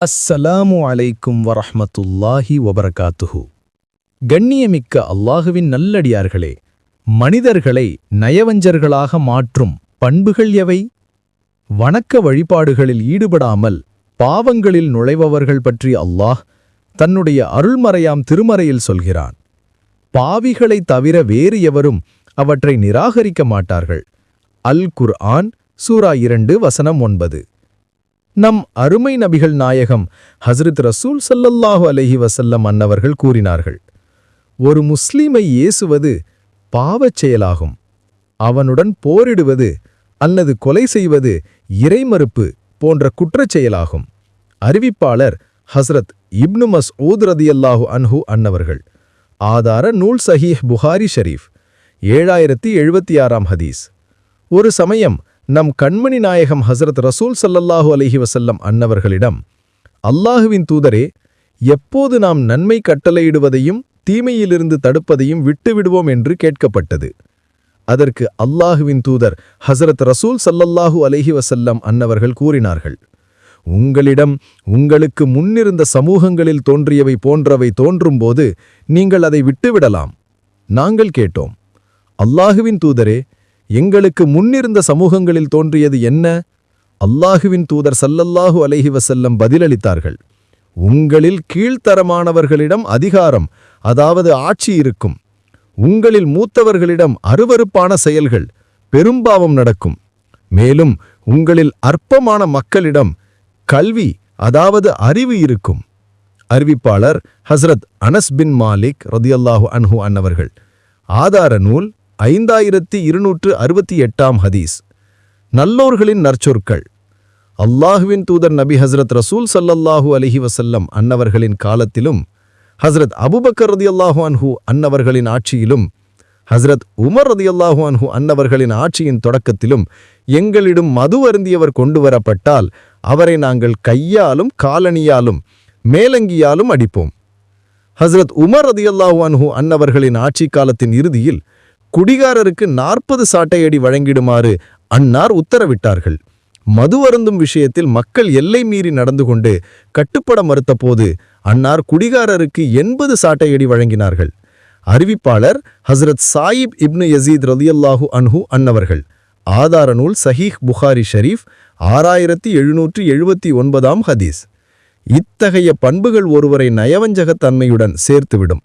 அஸ்ஸலாமு அலைக்கும் வரஹ்மத்துல்லாஹி வபரகாத்துஹு. கண்ணியமிக்க அல்லாஹுவின் நல்லடியார்களே, மனிதர்களை நயவஞ்சர்களாக மாற்றும் பண்புகள் எவை? வணக்க வழிபாடுகளில் ஈடுபடாமல் பாவங்களில் நுழைபவர்கள் பற்றி அல்லாஹ் தன்னுடைய அருள்மறையாம் திருமறையில் சொல்கிறான். பாவிகளை தவிர வேறு எவரும் அவற்றை நிராகரிக்க மாட்டார்கள். அல் குர்ஆன் சூரா 2 வசனம் 9. நம் அருமை நபிகள் நாயகம் ஹஸ்ரத் ரசூல் ஸல்லல்லாஹு அலைஹி வஸல்லம் அன்னவர்கள் கூறினார்கள், ஒரு முஸ்லிமை ஏசுவது பாவச் செயலாகும். அவனுடன் போரிடுவது அல்லது கொலை செய்வது இறைமறுப்பு போன்ற குற்றச் செயலாகும். அறிவிப்பாளர் ஹஸ்ரத் இப்னு மஸ்ஊத் ரதியல்லாஹு அன்ஹு அன்னவர்கள். ஆதார நூல் சஹீஹ் புகாரி ஷரீஃப் 7076 ஹதீஸ். ஒரு சமயம் நம் கண்மணி நாயகம் ஹஸ்ரத் ரசூல் ஸல்லல்லாஹு அலைஹி வஸல்லம் அன்னவர்களிடம், அல்லாஹுவின் தூதரே, எப்போது நாம் நன்மை கட்டளையிடுவதையும் தீமையிலிருந்து தடுப்பதையும் விட்டுவிடுவோம் என்று கேட்கப்பட்டது. அதற்கு அல்லாஹுவின் தூதர் ஹஸ்ரத் ரசூல் ஸல்லல்லாஹு அலைஹி வஸல்லம் அன்னவர்கள் கூறினார்கள், உங்களிடம் உங்களுக்கு முன்னிருந்த சமூகங்களில் தோன்றியவை போன்றவை தோன்றும்போது நீங்கள் அதை விட்டுவிடலாம். நாங்கள் கேட்டோம், அல்லாஹுவின் தூதரே, எங்களுக்கு முன்னிருந்த சமூகங்களில் தோன்றியது என்ன? அல்லாஹுவின் தூதர் ஸல்லல்லாஹு அலைஹி வஸல்லம் பதிலளித்தார்கள், உங்களில் கீழ்த்தரமானவர்களிடம் அதிகாரம், அதாவது ஆட்சி இருக்கும். உங்களில் மூத்தவர்களிடம் அருவருப்பான செயல்கள், பெரும்பாவம் நடக்கும். மேலும் உங்களில் அற்பமான மக்களிடம் கல்வி, அதாவது அறிவு இருக்கும். அறிவிப்பாளர் ஹஸ்ரத் அனஸ் பின் மாலிக் ரதியல்லாஹு அன்ஹு அன்னவர்கள். ஆதார நூல் 5268 ஹதீஸ். நல்லோர்களின் நற்சொற்கள். அல்லாஹுவின் தூதர் நபி ஹஸ்ரத் ரசூல் ஸல்லல்லாஹு அலைஹி வஸல்லம் அன்னவர்களின் காலத்திலும், ஹஸ்ரத் அபூபக்கர் ரதியல்லாஹு அன்ஹு அன்னவர்களின் ஆட்சியிலும், ஹஸ்ரத் உமர் ரதியல்லாஹு அன்ஹு அன்னவர்களின் ஆட்சியின் தொடக்கத்திலும் எங்களிடம் மது அருந்தியவர் கொண்டு வரப்பட்டால் அவரை நாங்கள் கையாலும் காலணியாலும் மேலங்கியாலும் அடிப்போம். ஹஸ்ரத் உமர் ரதியல்லாஹு அன்ஹு அன்னவர்களின் ஆட்சி காலத்தின் இறுதியில் குடிகாரருக்கு 40 சாட்டையடி வழங்கிடுமாறு அன்னார் உத்தரவிட்டார்கள். மது அருந்தும் விஷயத்தில் மக்கள் எல்லை மீறி நடந்து கொண்டு கட்டுப்பட மறுத்தபோது அன்னார் குடிகாரருக்கு 80 சாட்டையடி வழங்கினார்கள். அறிவிப்பாளர் ஹஸ்ரத் சாயிப் இப்னு யசீத் ரலியல்லாஹு அன்ஹு அன்னவர்கள். ஆதார நூல் சஹீஹ் புகாரி ஷரீஃப் 6779 ஹதீஸ். இத்தகைய பண்புகள் ஒருவரை நயவஞ்சகத்தன்மையுடன் சேர்த்துவிடும்.